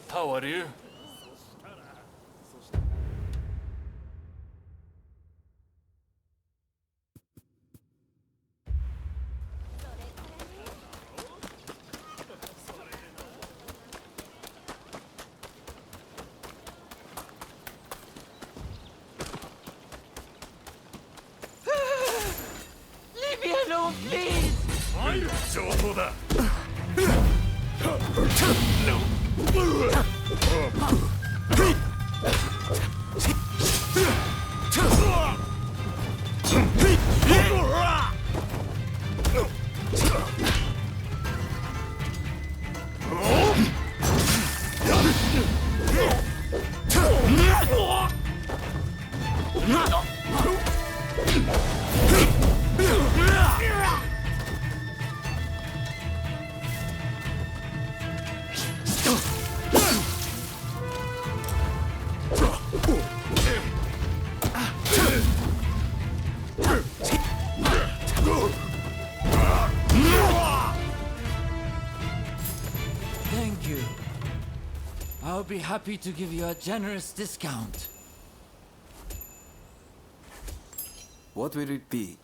How are you? Leave me alone, please! 上等だ Thank you. I'll be happy to give you a generous discount. What will it be?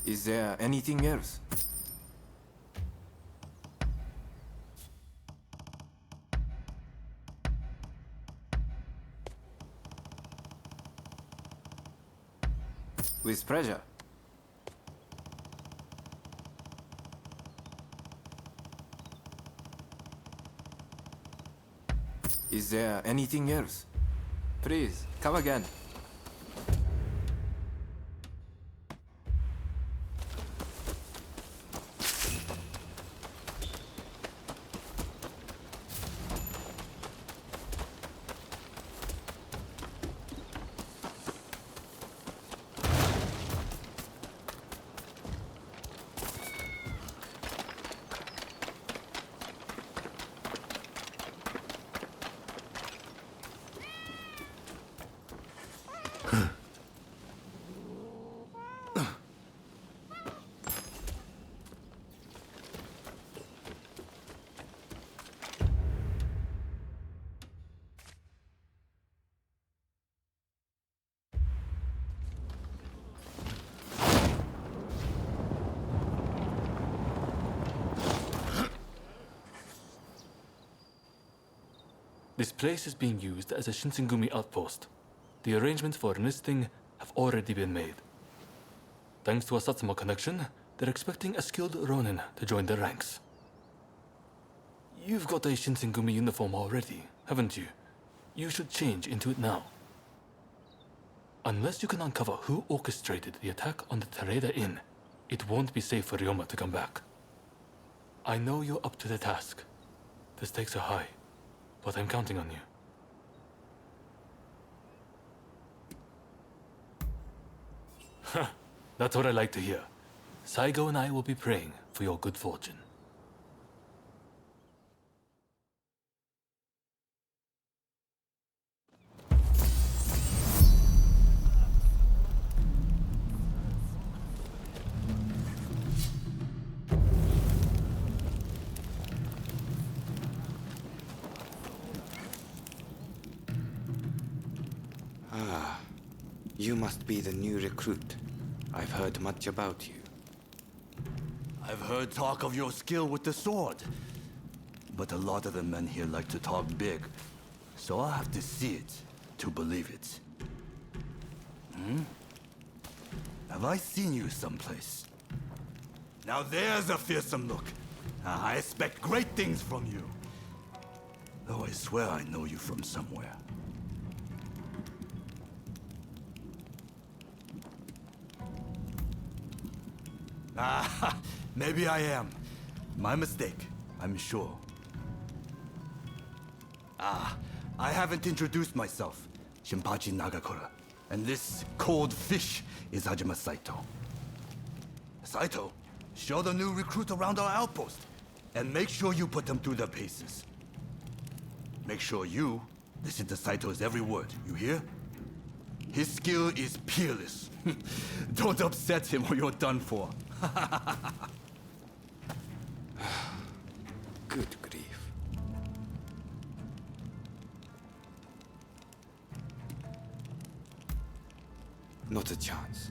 Is there anything else? With pleasure. Is there anything else? Please, come again. This place is being used as a Shinsengumi outpost. The arrangements for enlisting have already been made. Thanks to a Satsuma connection, they're expecting a skilled Ronin to join their ranks. You've got a Shinsengumi uniform already, haven't you? You should change into it now. Unless you can uncover who orchestrated the attack on the Tereda Inn, it won't be safe for Ryoma to come back. I know you're up to the task. The stakes are high, but I'm counting on you. That's what I like to hear. Saigo and I will be praying for your good fortune. You must be the new recruit. I've heard much about you. I've heard talk of your skill with the sword. But a lot of the men here like to talk big. So I'll have to see it to believe it. Have I seen you someplace? Now there's a fearsome look. I expect great things from you. Though I swear I know you from somewhere. Maybe I am. My mistake, I'm sure. I haven't introduced myself. Shinpachi Nagakura. And this cold fish is Hajime Saito. Saito, show the new recruit around our outpost. And make sure you put them through their paces. Make sure you listen to Saito's every word, you hear? His skill is peerless. Don't upset him or you're done for. Good grief. Not a chance.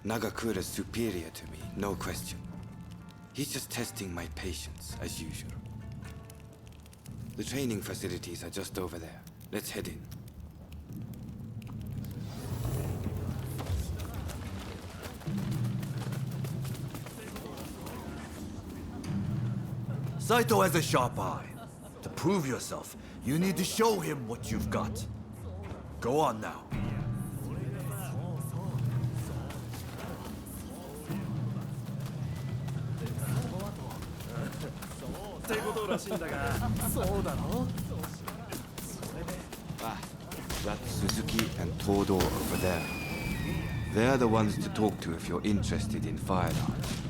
Nagakura's superior to me, no question. He's just testing my patience, as usual. The training facilities are just over there. Let's head in. Saito has a sharp eye. To prove yourself, you need to show him what you've got. Go on now. Ah, that's Suzuki and Todo over there. They're the ones to talk to if you're interested in firearms.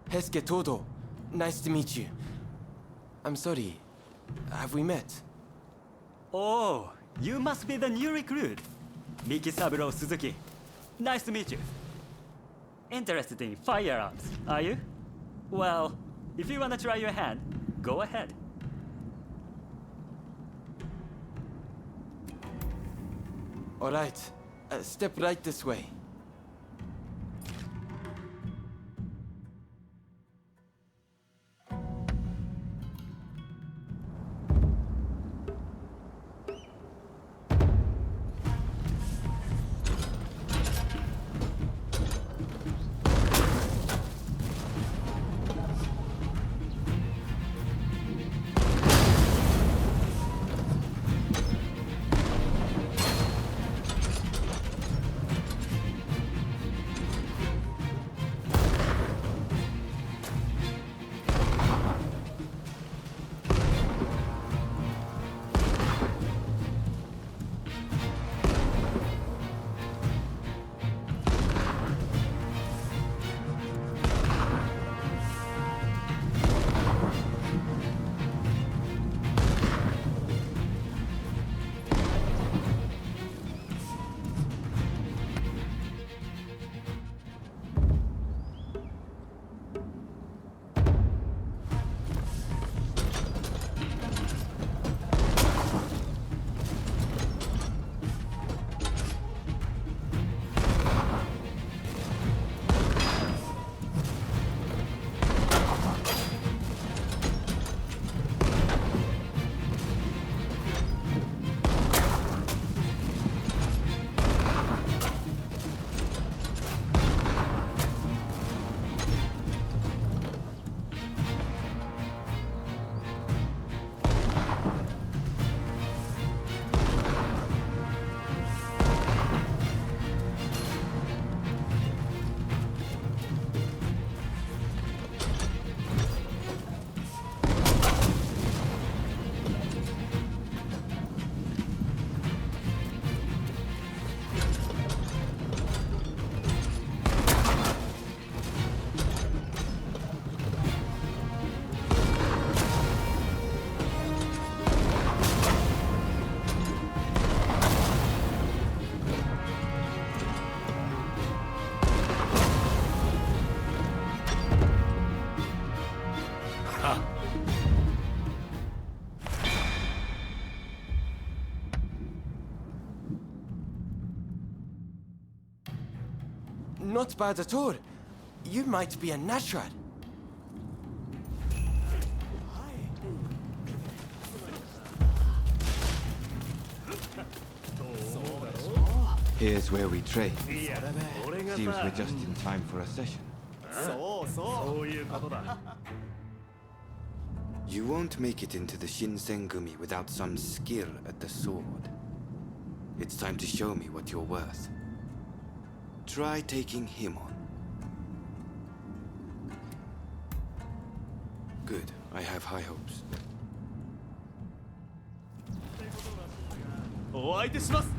Hesuke Todo. Nice to meet you. I'm sorry. Have we met? Oh, you must be the new recruit. Miki Saburo Suzuki. Nice to meet you. Interested in firearms, are you? Well, if you want to try your hand, go ahead. All right. Step right this way. Not bad at all. You might be a natural. Here's where we train. Seems we're just in time for a session. You won't make it into the Shinsengumi without some skill at the sword. It's time to show me what you're worth. Try taking him on. Good. I have high hopes. お相手します。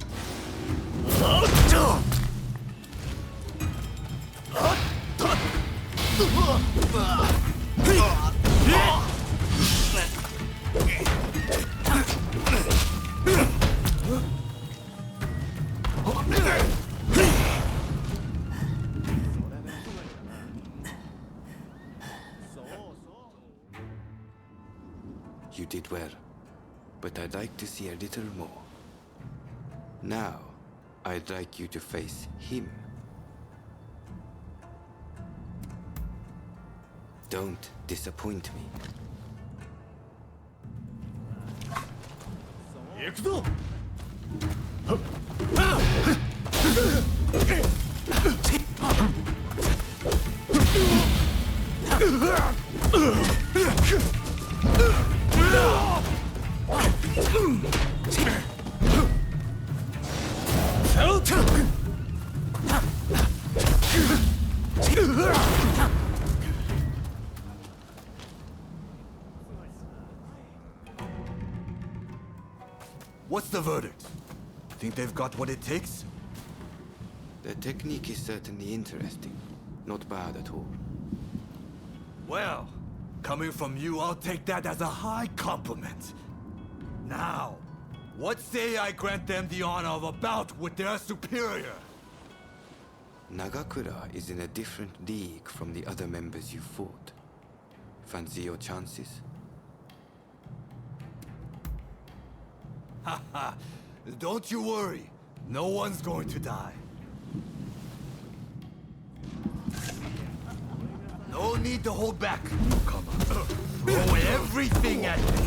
You did well, but I'd like to see a little more. Now, I'd like you to face him. Don't disappoint me. 行くぞ What's the verdict? Think they've got what it takes? The technique is certainly interesting. Not bad at all. Well, coming from you, I'll take that as a high compliment. Now, what say I grant them the honor of a bout with their superior? Nagakura is in a different league from the other members you fought. Fancy your chances? Haha, don't you worry. No one's going to die. No need to hold back. Come on. Throw everything at me.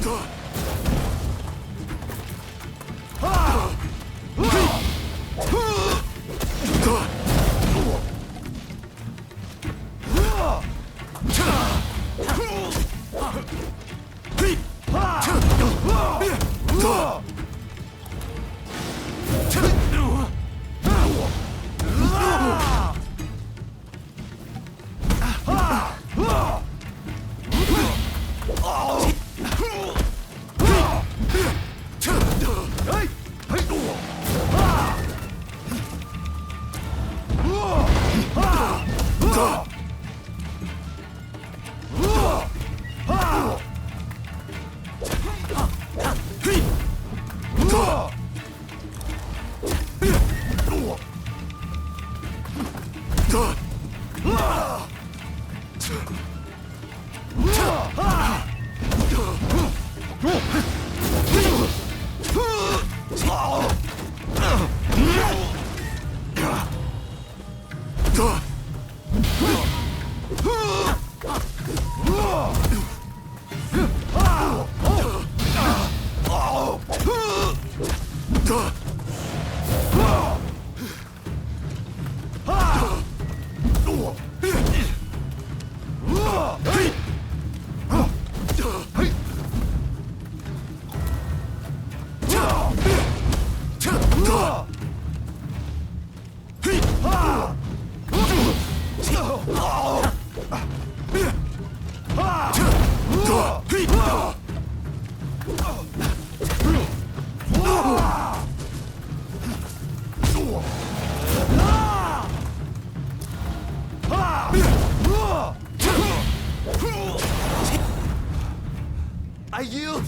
I yield!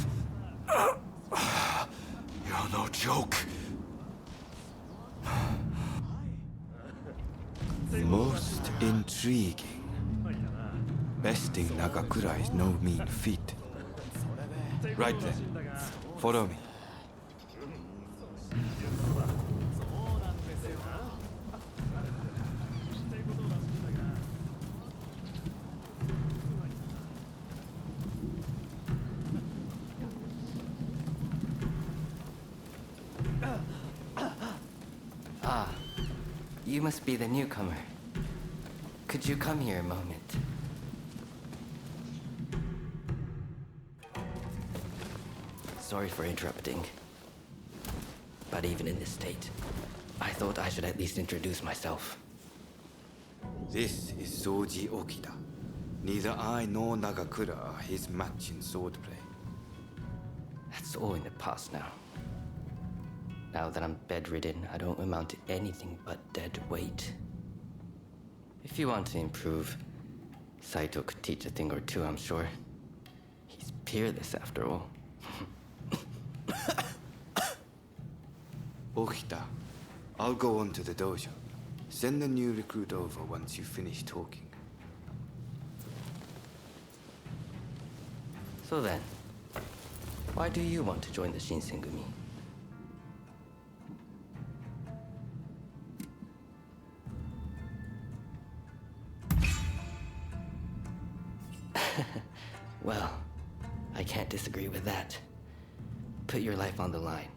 You're no joke. Most intriguing. Besting Nagakura is no mean feat. Right then, follow me. You must be the newcomer. Could you come here a moment? Sorry for interrupting. But even in this state, I thought I should at least introduce myself. This is Soji Okida. Neither I nor Nagakura are his match in swordplay. That's all in the past now. Now that I'm bedridden, I don't amount to anything but dead weight. If you want to improve, Saito could teach a thing or two, I'm sure. He's peerless after all. Okita, I'll go on to the dojo. Send the new recruit over once you finish talking. So then, Why do you want to join the Shinsengumi? Well, I can't disagree with that. Put your life on the line,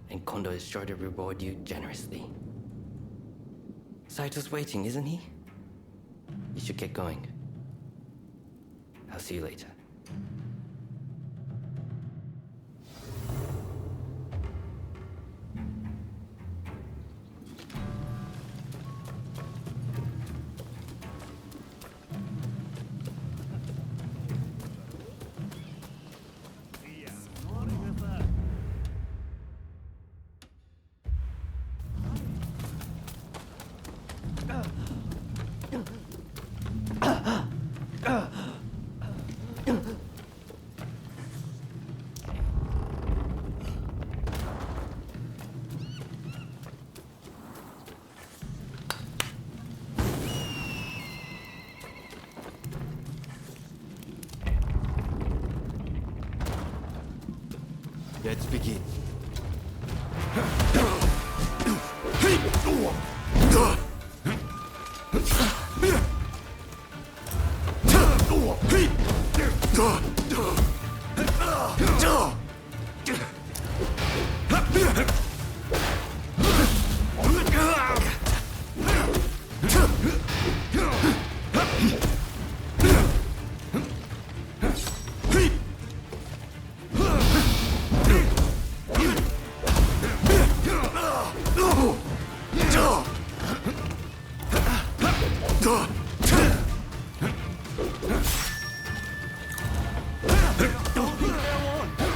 and Kondo is sure to reward you generously. Saito's waiting, isn't he? You should get going. I'll see you later. Let's begin.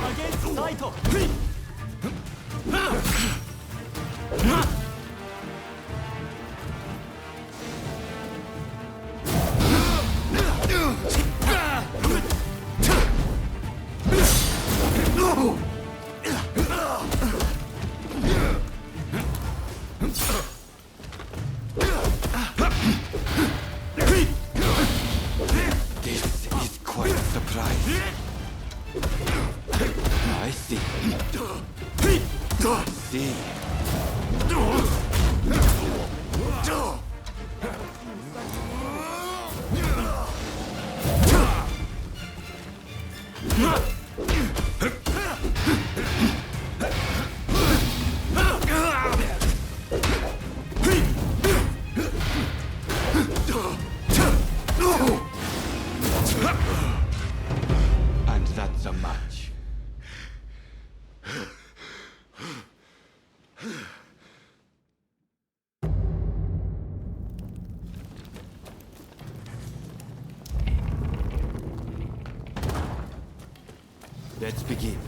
Against Saito! This is quite a surprise. I see. See. And that's a match. Let's begin.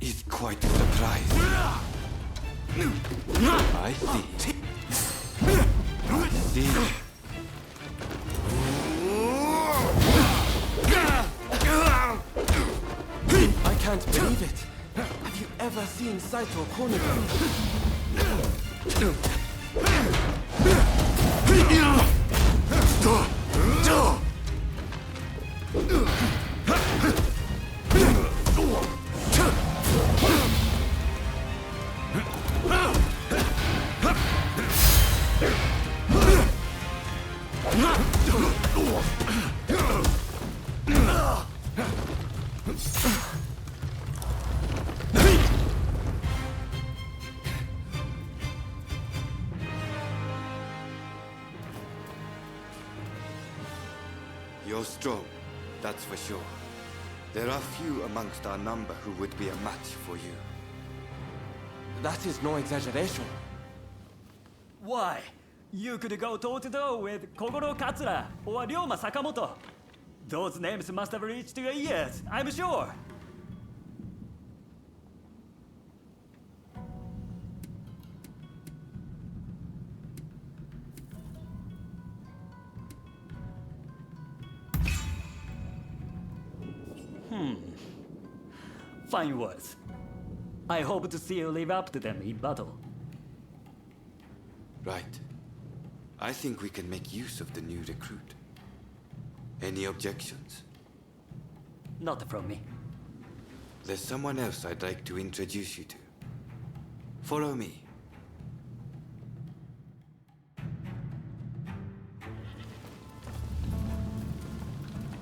It's quite a surprise. I see. I see. I can't believe it. Have you ever seen Saito corner Huh? You're strong, that's for sure. There are few amongst our number who would be a match for you. That is no exaggeration. Why? You could go toe-to-toe with Kogoro Katsura or Ryoma Sakamoto. Those names must have reached your ears, I'm sure. Fine words. I hope to see you live up to them in battle. Right. I think we can make use of the new recruit. Any objections? Not from me. There's someone else I'd like to introduce you to. Follow me.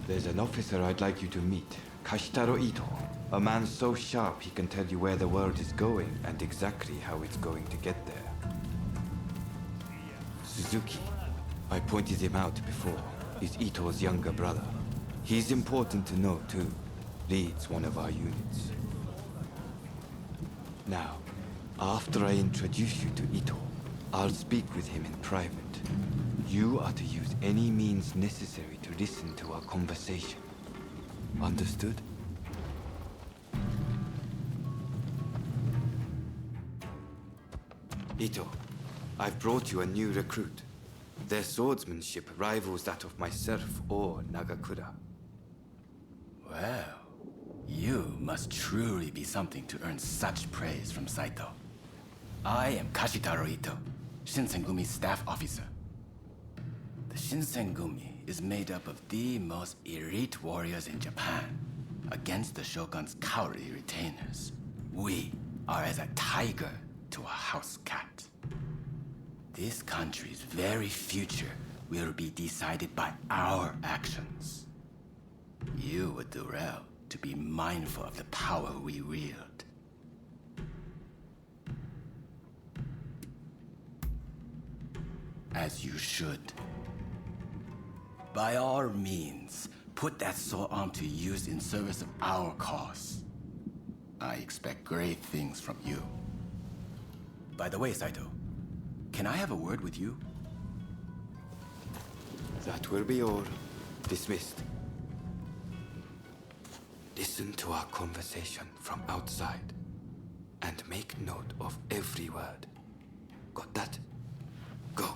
There's an officer I'd like you to meet. Kashitaro Ito. A man so sharp he can tell you where the world is going and exactly how it's going to get there. Suzuki. I pointed him out before. Is Ito's younger brother. He's important to know too. Leads one of our units. Now, after I introduce you to Ito, I'll speak with him in private. You are to use any means necessary to listen to our conversation. Understood? Ito, I've brought you a new recruit. Their swordsmanship rivals that of myself or Nagakura. Well, you must truly be something to earn such praise from Saito. I am Kashitaro Ito, Shinsengumi's staff officer. The Shinsengumi is made up of the most elite warriors in Japan against the Shogun's cowardly retainers. We are as a tiger to a house cat. This country's very future will be decided by our actions. You would do well to be mindful of the power we wield. As you should. By all means, put that sword arm to use in service of our cause. I expect great things from you. By the way, Saito, can I have a word with you? That will be all. Dismissed. Listen to our conversation from outside and make note of every word. Got that? Go.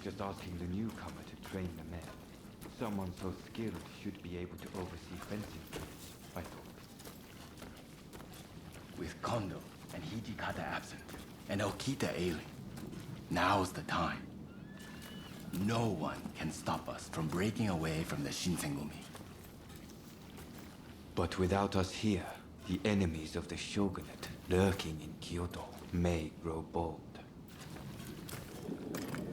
just asking the newcomer to train the men. Someone so skilled should be able to oversee fencing drills, I thought. With Kondo and Hijikata absent, and Okita ailing, now's the time. No one can stop us from breaking away from the Shinsengumi. But without us here, the enemies of the shogunate lurking in Kyoto may grow bold.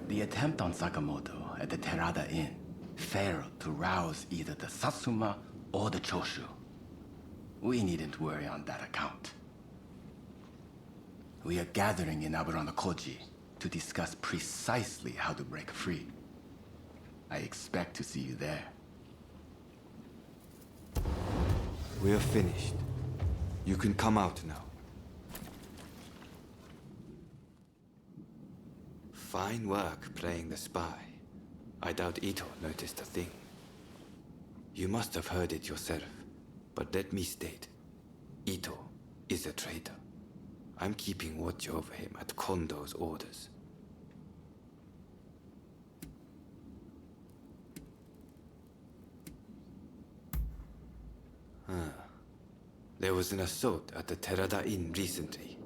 The attempt on Sakamoto at the Terada Inn failed to rouse either the Satsuma or the Choshu. We needn't worry on that account. We are gathering in Aburanokoji to discuss precisely how to break free. I expect to see you there. We're finished. You can come out now. Fine work playing the spy. I doubt Ito noticed a thing. You must have heard it yourself, but let me state, Ito is a traitor. I'm keeping watch over him at Kondo's orders. There was an assault at the Terada Inn recently,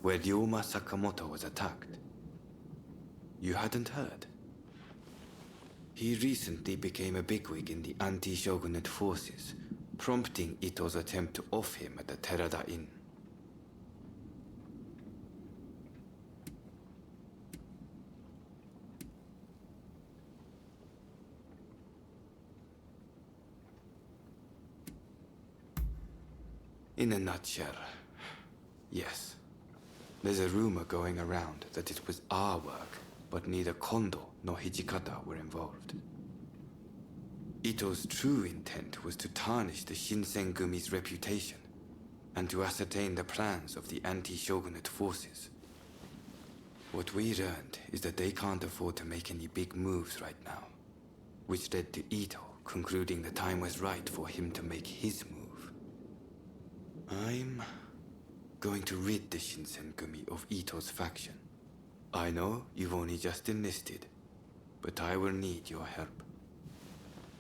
where Ryoma Sakamoto was attacked. You hadn't heard? He recently became a bigwig in the anti-shogunate forces, prompting Ito's attempt to off him at the Terada Inn. In a nutshell, yes. There's a rumor going around that it was our work, but neither Kondo nor Hijikata were involved. Ito's true intent was to tarnish the Shinsengumi's reputation, and to ascertain the plans of the anti-shogunate forces. What we learned is that they can't afford to make any big moves right now, which led to Ito concluding the time was right for him to make his move. I'm going to rid the Shinsengumi of Ito's faction. I know you've only just enlisted, but I will need your help.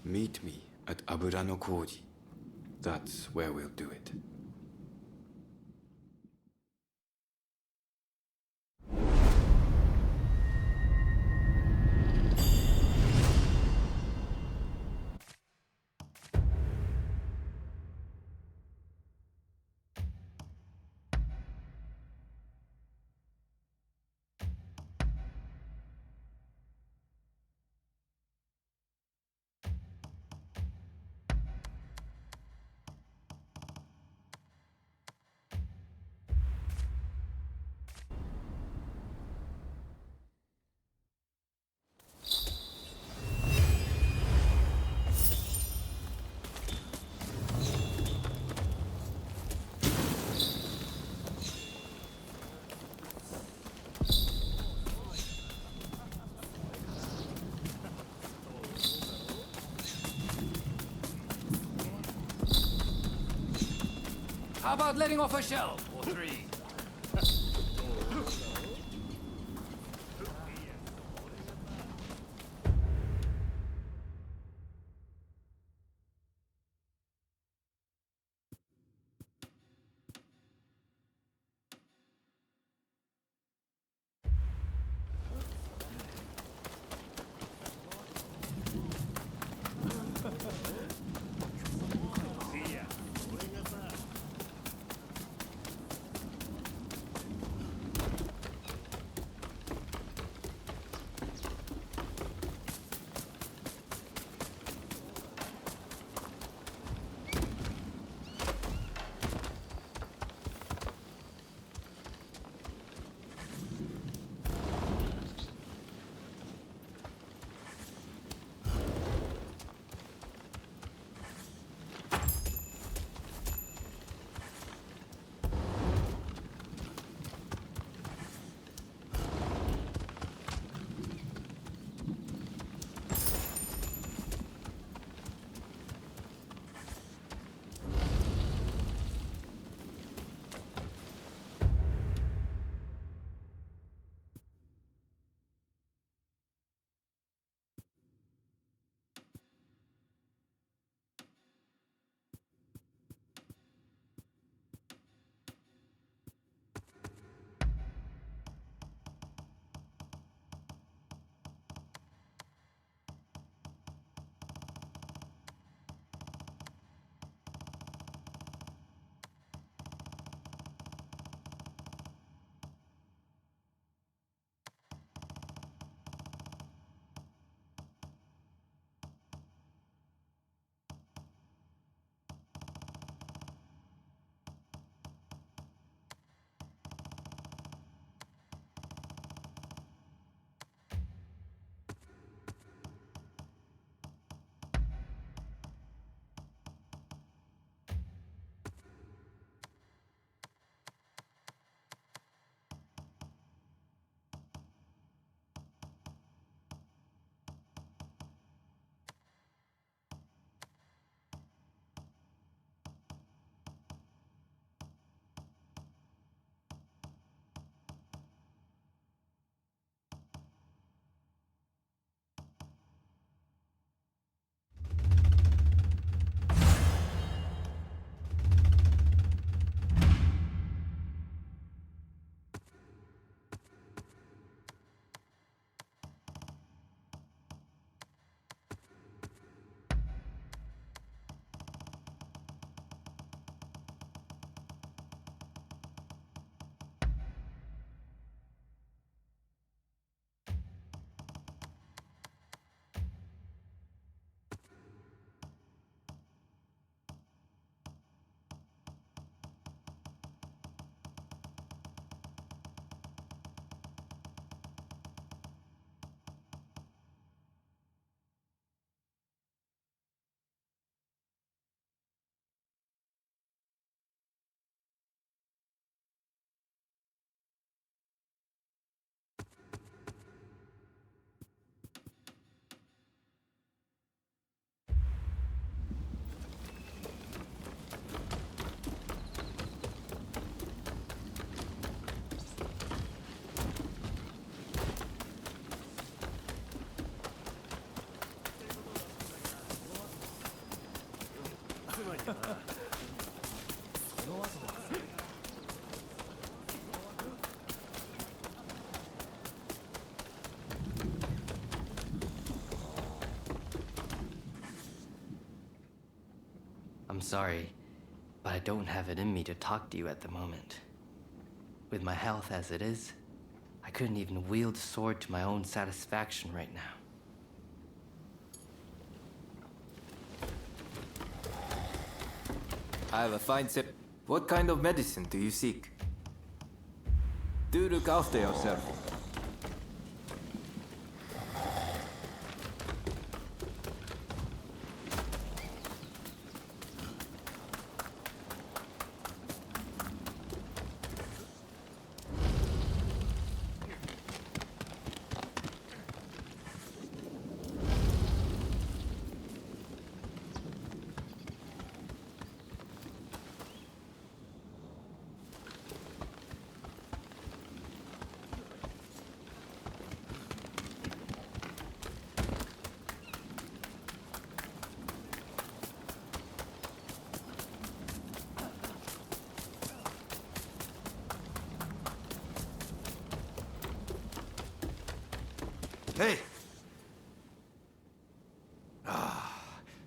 Meet me at Aburanokoji. That's where we'll do it. How about letting off a shell or three? I'm sorry, but I don't have it in me to talk to you at the moment. With my health as it is, I couldn't even wield a sword to my own satisfaction right now. I have a fine sip. What kind of medicine do you seek? Do look after yourself. Hey!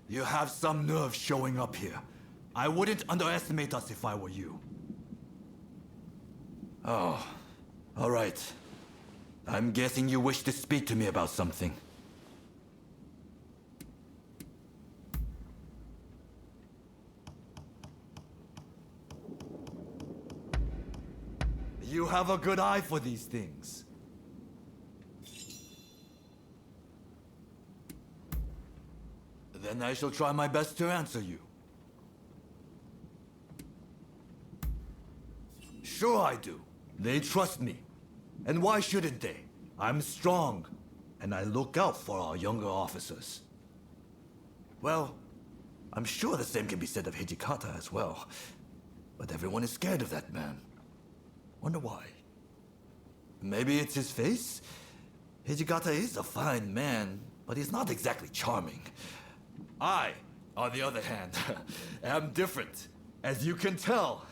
You have some nerve showing up here. I wouldn't underestimate us if I were you. Oh, all right. I'm guessing you wish to speak to me about something. You have a good eye for these things. Then I shall try my best to answer you. Sure I do. They trust me. And why shouldn't they? I'm strong, and I look out for our younger officers. Well, I'm sure the same can be said of Hijikata as well. But everyone is scared of that man. Wonder why? Maybe it's his face? Hijikata is a fine man, but he's not exactly charming. I, on the other hand, am different, as you can tell.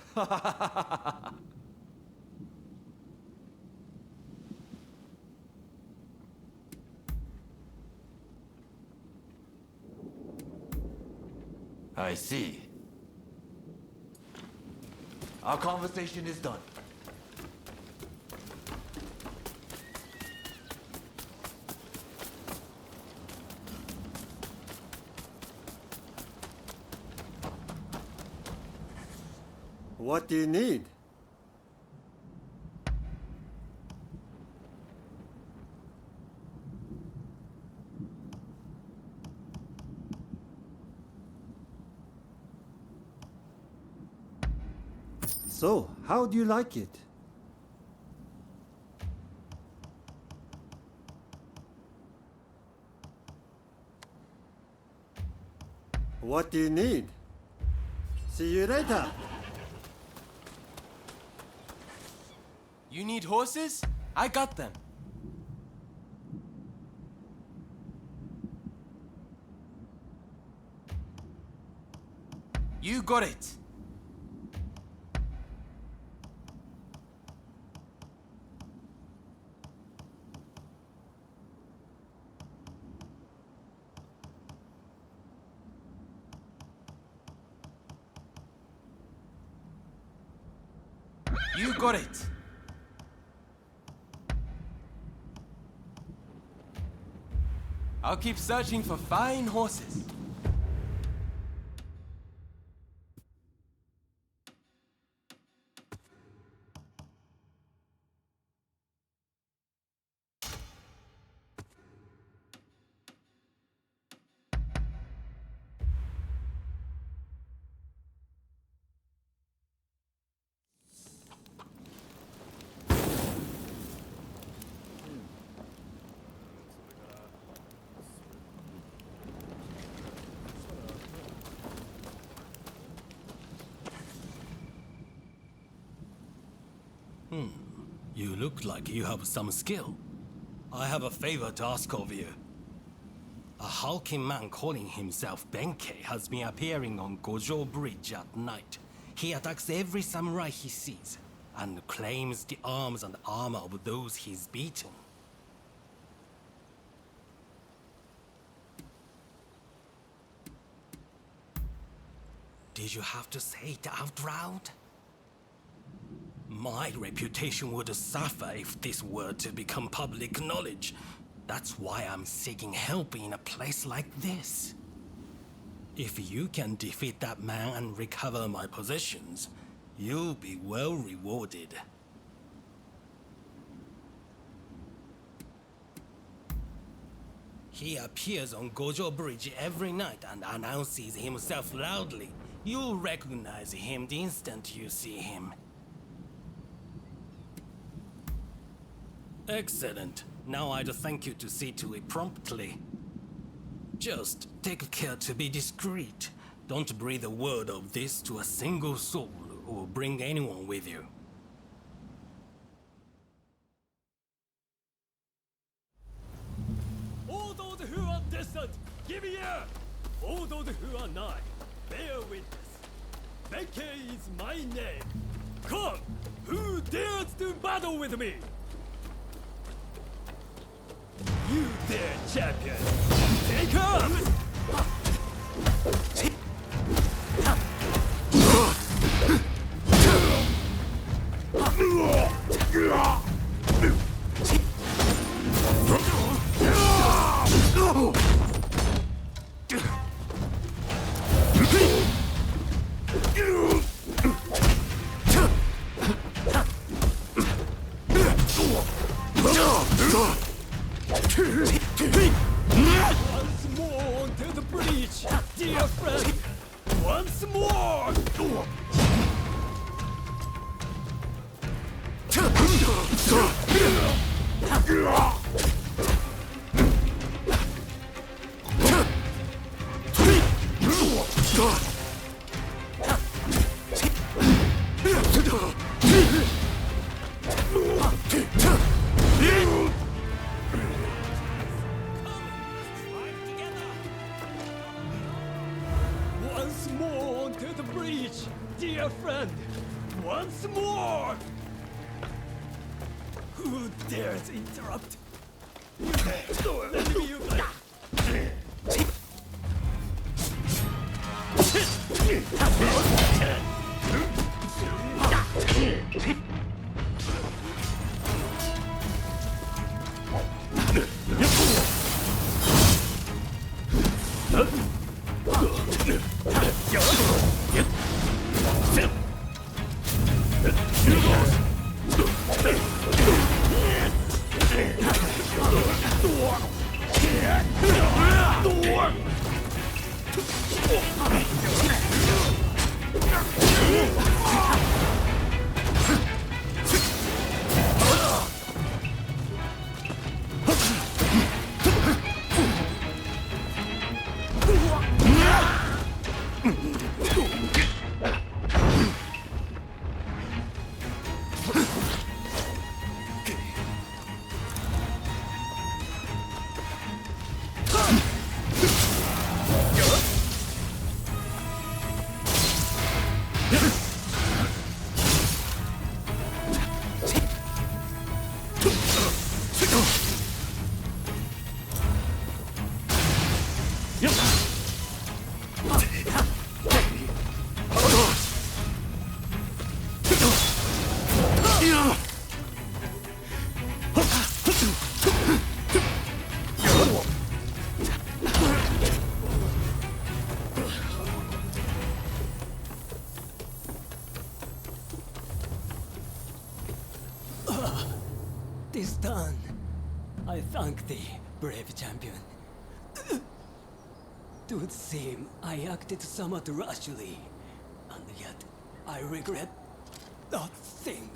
I see. Our conversation is done. What do you need? So, how do you like it? What do you need? See you later. You need horses? I got them. You got it. You got it. I'll keep searching for fine horses. You look like you have some skill. I have a favor to ask of you. A hulking man calling himself Benkei has been appearing on Gojo Bridge at night. He attacks every samurai he sees, and claims the arms and armor of those he's beaten. Did you have to say it out loud? My reputation would suffer if this were to become public knowledge. That's why I'm seeking help in a place like this. If you can defeat that man and recover my possessions, you'll be well rewarded. He appears on Gojo Bridge every night and announces himself loudly. You'll recognize him the instant you see him. Excellent. Now I'd thank you to see to it promptly. Just take care to be discreet. Don't breathe a word of this to a single soul or bring anyone with you. All those who are distant, give ear! All those who are nigh, bear witness. Benkei is my name. Come, who dares to battle with me? You there, champion! Take up! Once more onto the breach, dear friend! Once more! Once more onto the breach, dear friend! Once more! Who dares interrupt? Let me you This done, I thank thee, brave champion. It would seem I acted somewhat rashly, and yet I regret nothing.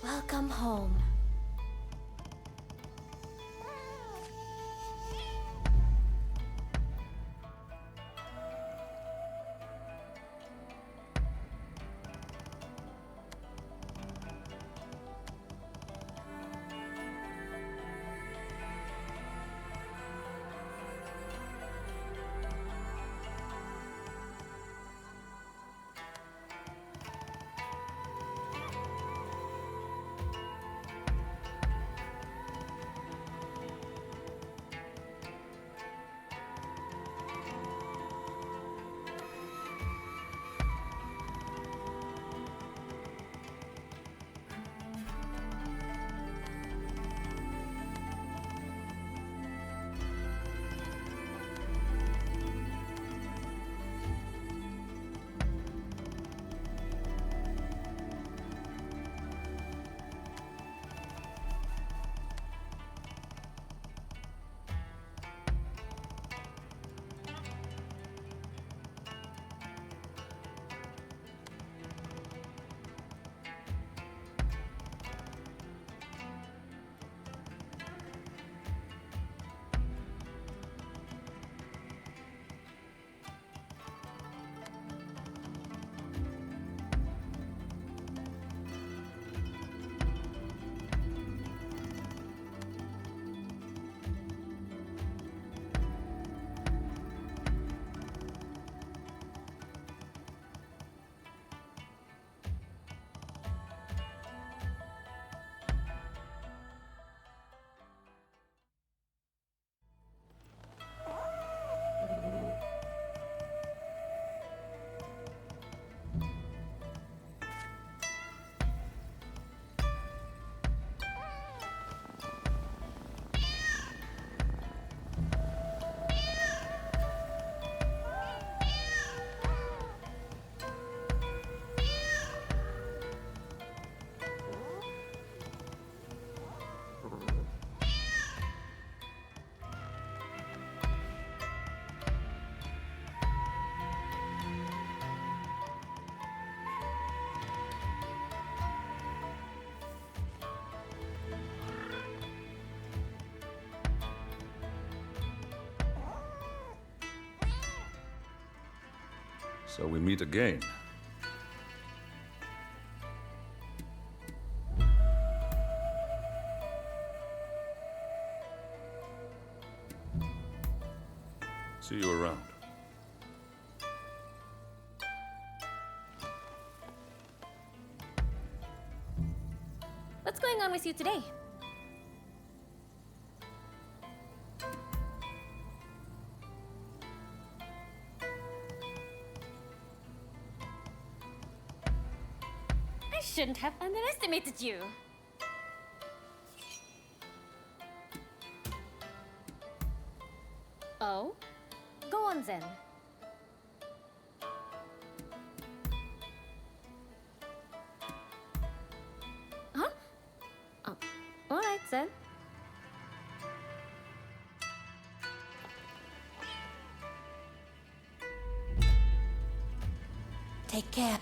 Welcome home. So we meet again. See you around. What's going on with you today? I shouldn't have underestimated you. Oh? Go on then. Huh? Oh, alright then. Take care.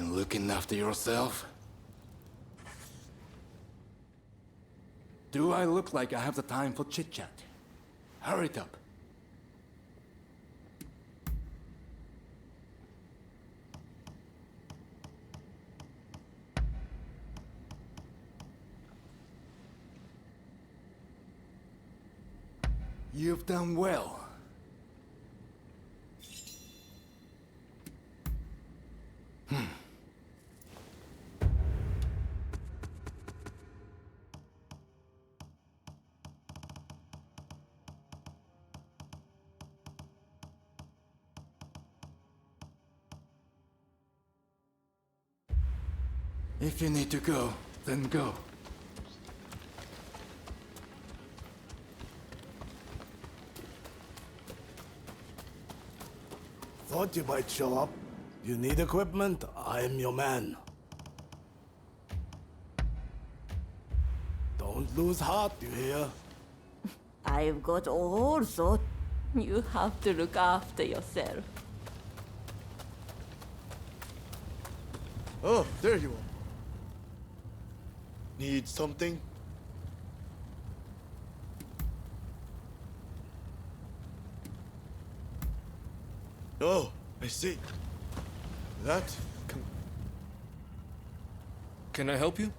been looking after yourself? Do I look like I have the time for chit-chat? Hurry it up. You've done well. If you need to go, then go. Thought you might show up. You need equipment? I'm your man. Don't lose heart, you hear? I've got all sorts. You have to look after yourself. Oh, there you are. Need something? Oh, I see. That Can I help you?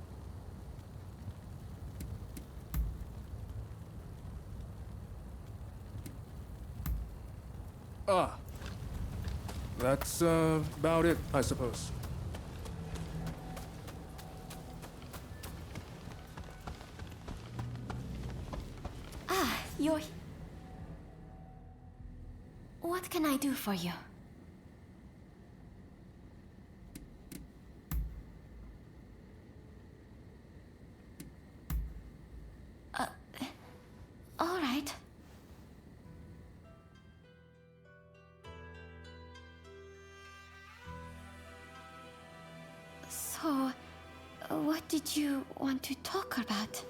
Ah. That's about it, I suppose. You're... What can I do for you? All right. So, what did you want to talk about?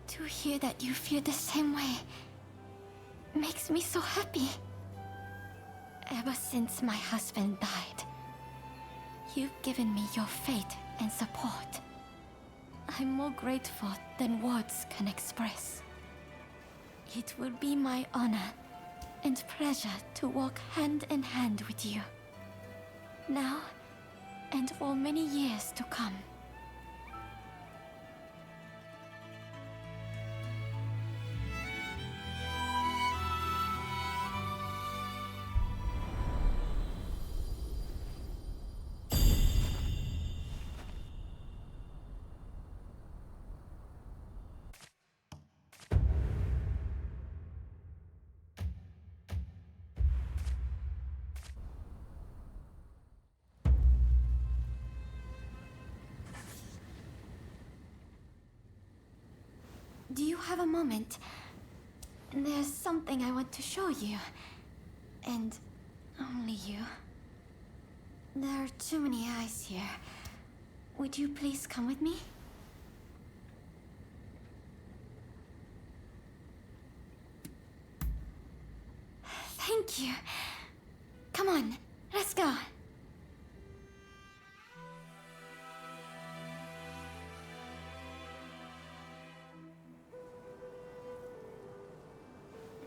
To hear that you feel the same way makes me so happy. Ever since my husband died, you've given me your faith and support. I'm more grateful than words can express. It will be my honor and pleasure to walk hand in hand with you, now and for many years to come. Do you have a moment? There's something I want to show you. And only you. There are too many eyes here. Would you please come with me? Thank you. Come on, let's go.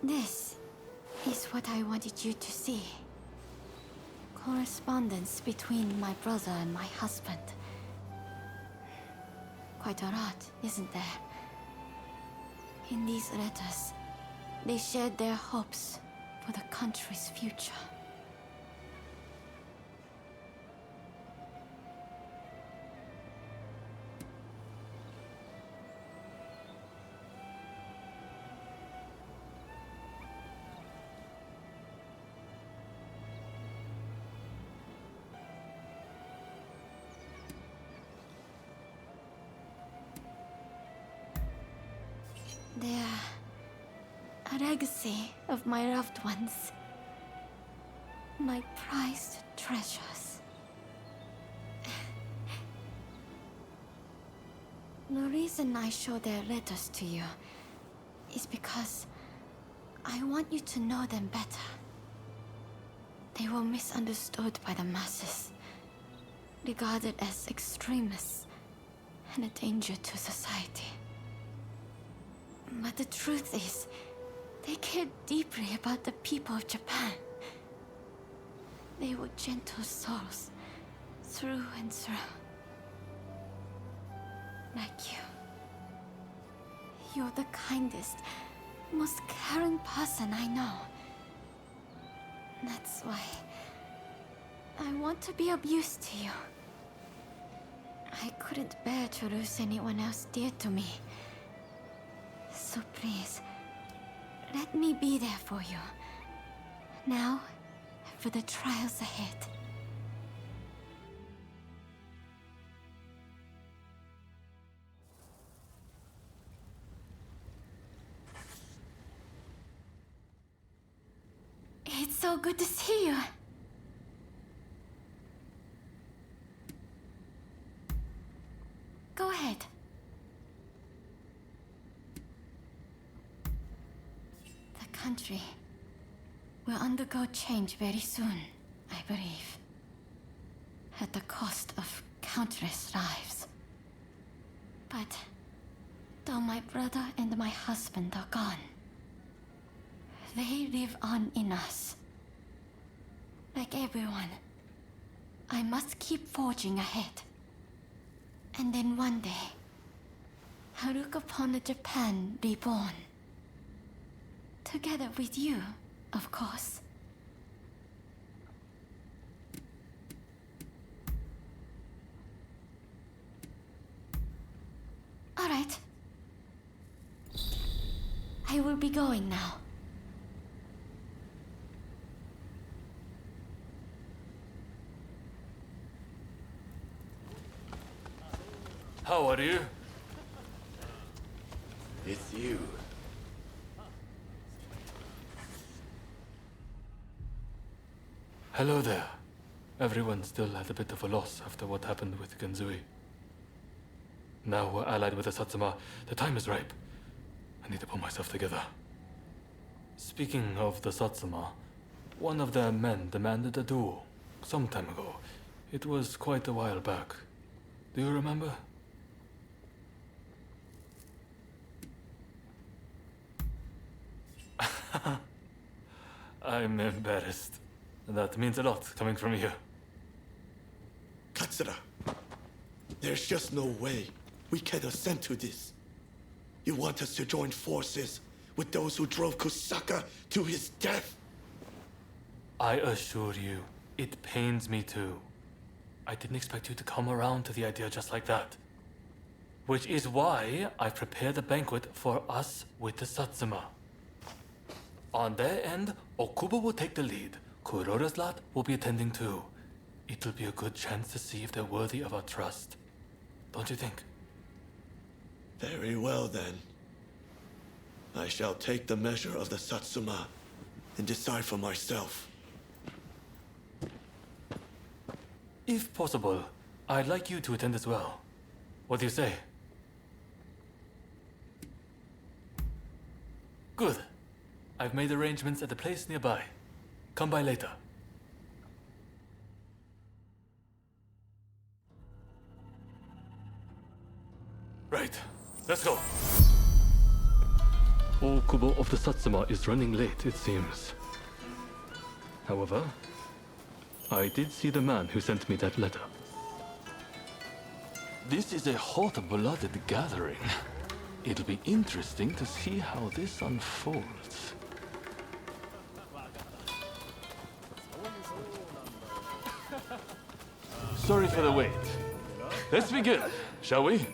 This is what I wanted you to see. Correspondence between my brother and my husband. Quite a lot, isn't there? In these letters, they shared their hopes for the country's future. They're a legacy of my loved ones. My prized treasures. The reason I show their letters to you is because I want you to know them better. They were misunderstood by the masses, regarded as extremists and a danger to society. But the truth is, they cared deeply about the people of Japan. They were gentle souls, through and through. Like you. You're the kindest, most caring person I know. That's why I want to be of use to you. I couldn't bear to lose anyone else dear to me. So please, let me be there for you. Now, for the trials ahead. It's so good to see you. Go ahead. The country will undergo change very soon, I believe. At the cost of countless lives. But though my brother and my husband are gone, they live on in us. Like everyone, I must keep forging ahead. And then one day, I'll look upon a Japan reborn. Together with you, of course. All right. I will be going now. How are you? It's you. Hello there. Everyone's still at a bit of a loss after what happened with Genzui. Now we're allied with the Satsuma. The time is ripe. I need to pull myself together. Speaking of the Satsuma, one of their men demanded a duel some time ago. It was quite a while back. Do you remember? I'm embarrassed. That means a lot coming from you. Katsura, there's just no way we can assent to this. You want us to join forces with those who drove Kusaka to his death? I assure you, it pains me too. I didn't expect you to come around to the idea just like that. Which is why I prepared a banquet for us with the Satsuma. On their end, Okubo will take the lead. Kuroda's lot will be attending too. It'll be a good chance to see if they're worthy of our trust. Don't you think? Very well then. I shall take the measure of the Satsuma and decide for myself. If possible, I'd like you to attend as well. What do you say? Good. I've made arrangements at a place nearby. Come by later. Right. Let's go. Okubo of the Satsuma is running late, it seems. However, I did see the man who sent me that letter. This is a hot-blooded gathering. It'll be interesting to see how this unfolds. Sorry for the wait. Let's begin, shall we?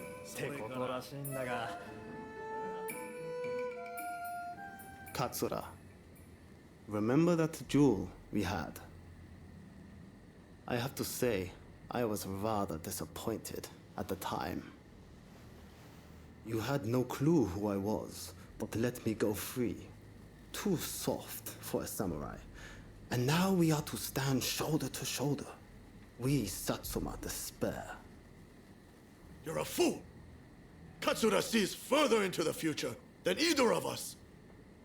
Katsura, remember that duel we had? I have to say, I was rather disappointed at the time. You had no clue who I was, but let me go free. Too soft for a samurai. And now we are to stand shoulder to shoulder. We Satsuma despair. You're a fool! Katsura sees further into the future than either of us.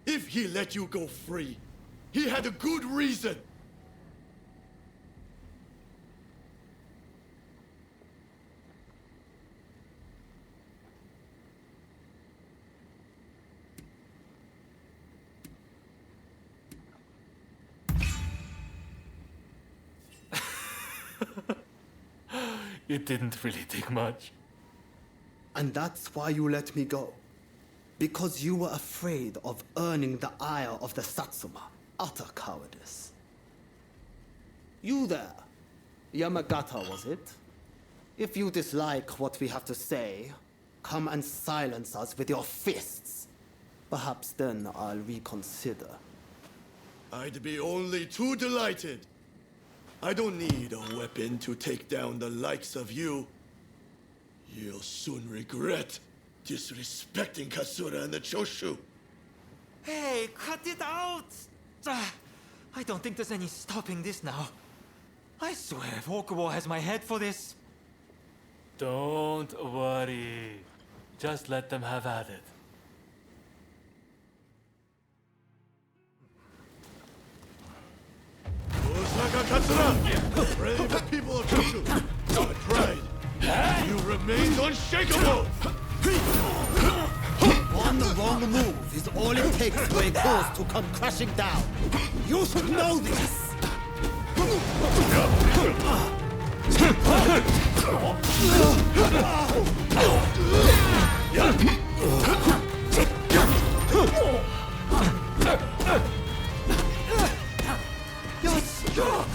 If he let you go free, he had a good reason. It didn't really take much. And that's why you let me go. Because you were afraid of earning the ire of the Satsuma. Utter cowardice. You there, Yamagata, was it? If you dislike what we have to say, come and silence us with your fists. Perhaps then I'll reconsider. I'd be only too delighted. I don't need a weapon to take down the likes of you. You'll soon regret disrespecting Katsura and the Choshu. Hey, cut it out! I don't think there's any stopping this now. I swear, if Okubo has my head for this... Don't worry. Just let them have at it. Osaka Katsura! Brave people of Choshu! Your pride! You remain unshakable! One wrong move is all it takes for a cause to come crashing down. You should know this! You're strong!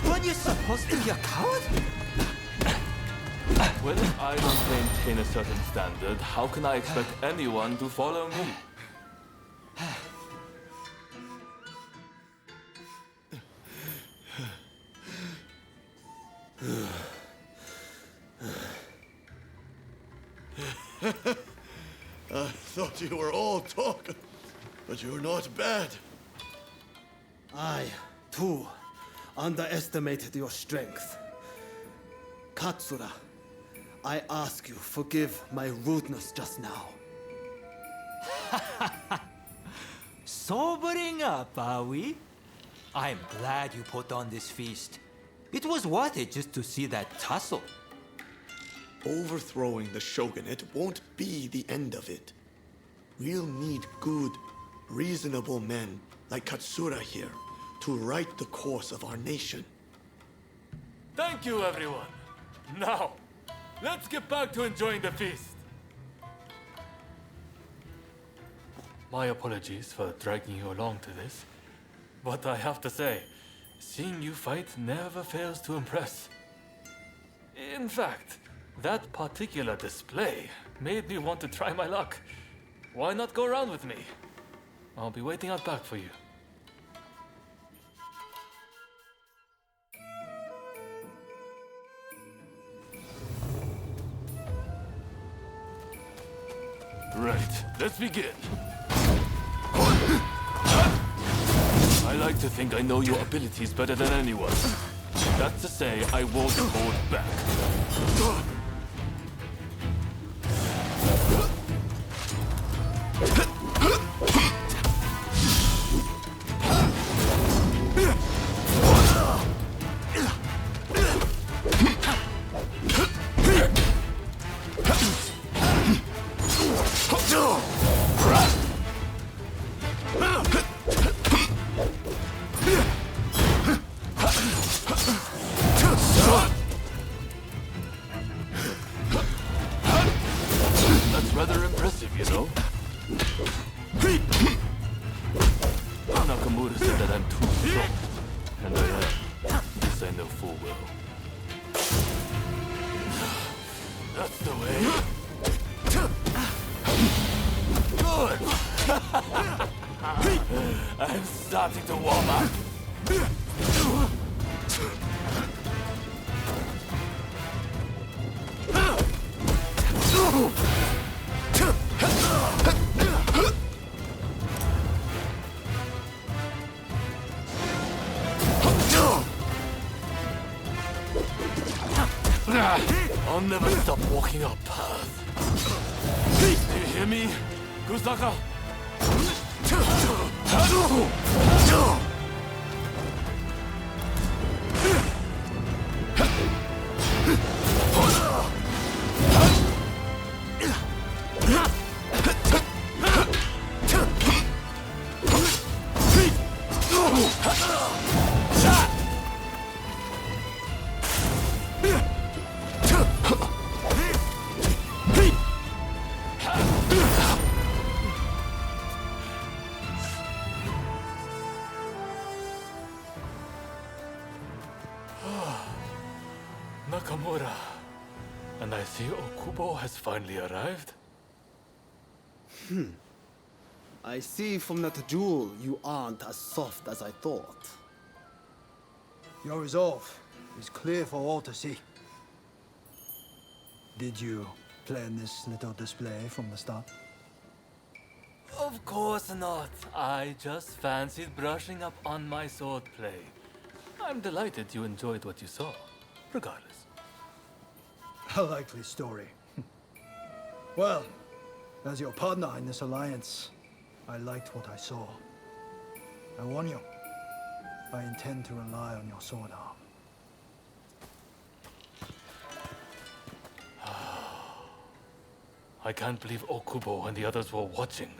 Weren't you supposed to be a coward? When I don't maintain a certain standard, how can I expect anyone to follow me? I thought you were all talk, but you're not bad. I, too, underestimated your strength. Katsura, I ask you, forgive my rudeness just now. Sobering up, are we? I'm glad you put on this feast. It was worth it just to see that tussle. Overthrowing the shogunate won't be the end of it. We'll need good, reasonable men like Katsura here to right the course of our nation. Thank you, everyone. Now, let's get back to enjoying the feast. My apologies for dragging you along to this, but I have to say, seeing you fight never fails to impress. In fact, that particular display made me want to try my luck. Why not go around with me? I'll be waiting out back for you. Right, let's begin. I like to think I know your abilities better than anyone. That's to say, I won't hold back. That's rather impressive, you know? Nakamura said that I'm too strong, and I am. This I know full well. That's the way. Good! I'm starting to warm up. I'll never stop walking our path. Do you hear me, Kusaka? Okubo has finally arrived. I see from that jewel you aren't as soft as I thought. Your resolve is clear for all to see. Did you plan this little display from the start? Of course not. I just fancied brushing up on my swordplay. I'm delighted you enjoyed what you saw, regardless. A likely story. Well, as your partner in this alliance, I liked what I saw. I warn you, I intend to rely on your sword arm. I can't believe Okubo and the others were watching.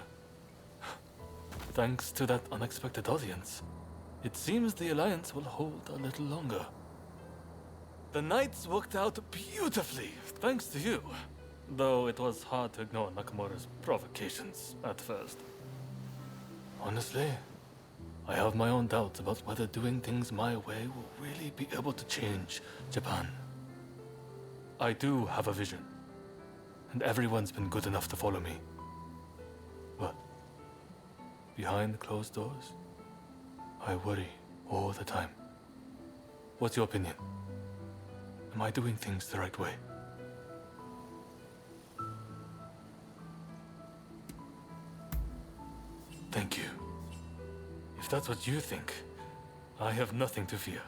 Thanks to that unexpected audience, it seems the alliance will hold a little longer. The nights worked out beautifully, thanks to you. Though it was hard to ignore Nakamura's provocations at first. Honestly, I have my own doubts about whether doing things my way will really be able to change Japan. I do have a vision, and everyone's been good enough to follow me. But behind closed doors, I worry all the time. What's your opinion? Am I doing things the right way? Thank you. If that's what you think, I have nothing to fear.